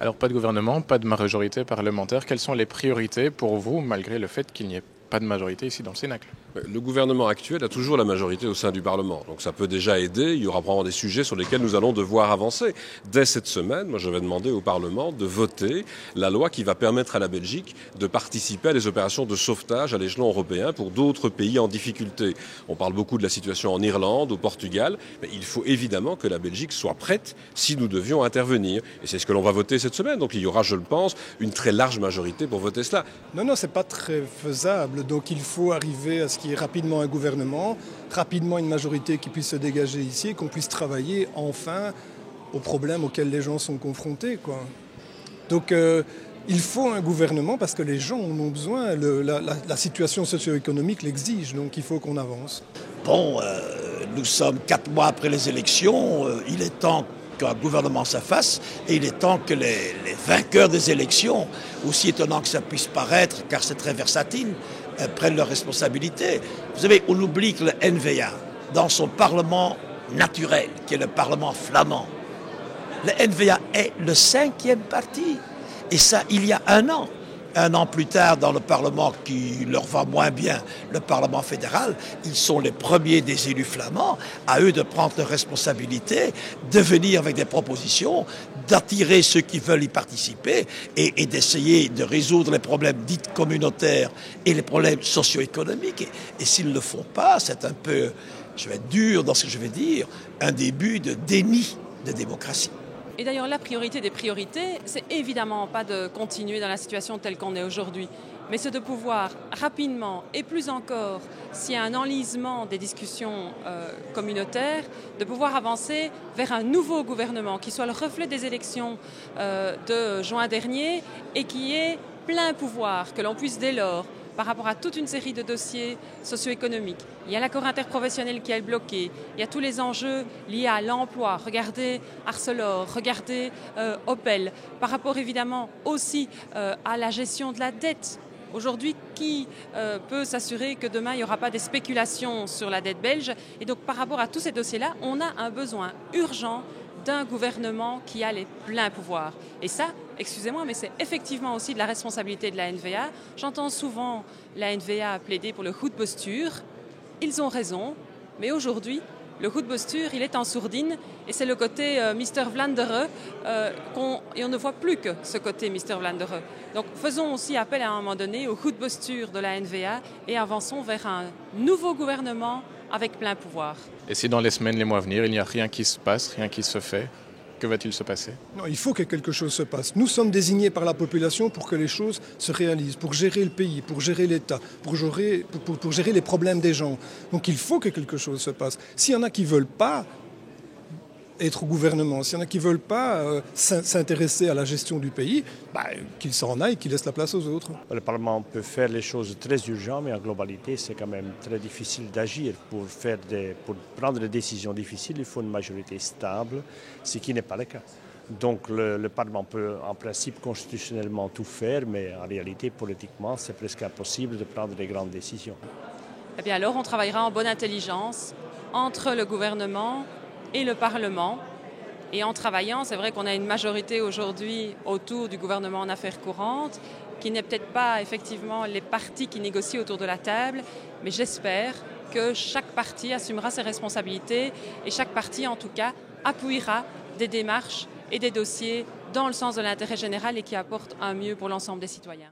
Alors pas de gouvernement, pas de majorité parlementaire. Quelles sont les priorités pour vous, malgré le fait qu'il n'y ait pas de majorité ici dans le Cénacle? Le gouvernement actuel a toujours la majorité au sein du Parlement. Donc ça peut déjà aider. Il y aura probablement des sujets sur lesquels nous allons devoir avancer. Dès cette semaine, moi je vais demander au Parlement de voter la loi qui va permettre à la Belgique de participer à des opérations de sauvetage à l'échelon européen pour d'autres pays en difficulté. On parle beaucoup de la situation en Irlande, au Portugal. Mais il faut évidemment que la Belgique soit prête si nous devions intervenir. Et c'est ce que l'on va voter cette semaine. Donc il y aura, je le pense, une très large majorité pour voter cela. Non, c'est pas très faisable. Donc il faut arriver à ce qu'il y ait rapidement un gouvernement, rapidement une majorité qui puisse se dégager ici et qu'on puisse travailler enfin aux problèmes auxquels les gens sont confrontés, quoi. Donc il faut un gouvernement parce que les gens en ont besoin. La situation socio-économique l'exige, donc il faut qu'on avance. Bon, nous sommes 4 mois après les élections. Il est temps qu'un gouvernement se fasse et il est temps que les vainqueurs des élections, aussi étonnant que ça puisse paraître, car c'est très versatile, prennent leurs responsabilités. Vous savez, on oublie que le NVA, dans son parlement naturel, qui est le parlement flamand, le NVA est le 5e parti. Et ça, il y a un an. Un an plus tard, dans le Parlement qui leur va moins bien, le Parlement fédéral, ils sont les premiers des élus flamands, à eux de prendre leurs responsabilités, de venir avec des propositions, d'attirer ceux qui veulent y participer et d'essayer de résoudre les problèmes dits communautaires et les problèmes socio-économiques. Et s'ils ne le font pas, c'est un peu, je vais être dur dans ce que je vais dire, un début de déni de démocratie. Et d'ailleurs, la priorité des priorités, c'est évidemment pas de continuer dans la situation telle qu'on est aujourd'hui, mais c'est de pouvoir rapidement, et plus encore, s'il y a un enlisement des discussions communautaires, de pouvoir avancer vers un nouveau gouvernement qui soit le reflet des élections de juin dernier et qui ait plein pouvoir, que l'on puisse dès lors, par rapport à toute une série de dossiers socio-économiques. Il y a l'accord interprofessionnel qui est bloqué, il y a tous les enjeux liés à l'emploi. Regardez Arcelor, regardez Opel, par rapport évidemment aussi à la gestion de la dette. Aujourd'hui, qui peut s'assurer que demain, il n'y aura pas des spéculations sur la dette belge? Et donc, par rapport à tous ces dossiers-là, on a un besoin urgent d'un gouvernement qui a les pleins pouvoirs. Et ça, excusez-moi, mais c'est effectivement aussi de la responsabilité de la NVA. J'entends souvent la NVA plaider pour le coup de posture. Ils ont raison, mais aujourd'hui, le coup de posture, il est en sourdine et c'est le côté Mr. Vlaanderen et on ne voit plus que ce côté Mr. Vlaanderen. Donc faisons aussi appel à un moment donné au coup de posture de la NVA et avançons vers un nouveau gouvernement avec plein pouvoir. Et si dans les semaines, les mois à venir, il n'y a rien qui se passe, rien qui se fait, que va-t-il se passer? Non, il faut que quelque chose se passe. Nous sommes désignés par la population pour que les choses se réalisent, pour gérer le pays, pour gérer l'État, pour gérer les problèmes des gens. Donc il faut que quelque chose se passe. S'il y en a qui ne veulent pas être au gouvernement, s'il y en a qui ne veulent pas s'intéresser à la gestion du pays, qu'ils s'en aillent, qu'ils laissent la place aux autres. Le Parlement peut faire les choses très urgentes, mais en globalité, c'est quand même très difficile d'agir. Pour prendre des décisions difficiles, il faut une majorité stable, ce qui n'est pas le cas. Donc le Parlement peut en principe constitutionnellement tout faire, mais en réalité, politiquement, c'est presque impossible de prendre des grandes décisions. Eh bien alors, on travaillera en bonne intelligence entre le gouvernement et le Parlement. Et en travaillant, c'est vrai qu'on a une majorité aujourd'hui autour du gouvernement en affaires courantes, qui n'est peut-être pas effectivement les partis qui négocient autour de la table, mais j'espère que chaque parti assumera ses responsabilités et chaque parti, en tout cas, appuiera des démarches et des dossiers dans le sens de l'intérêt général et qui apportent un mieux pour l'ensemble des citoyens.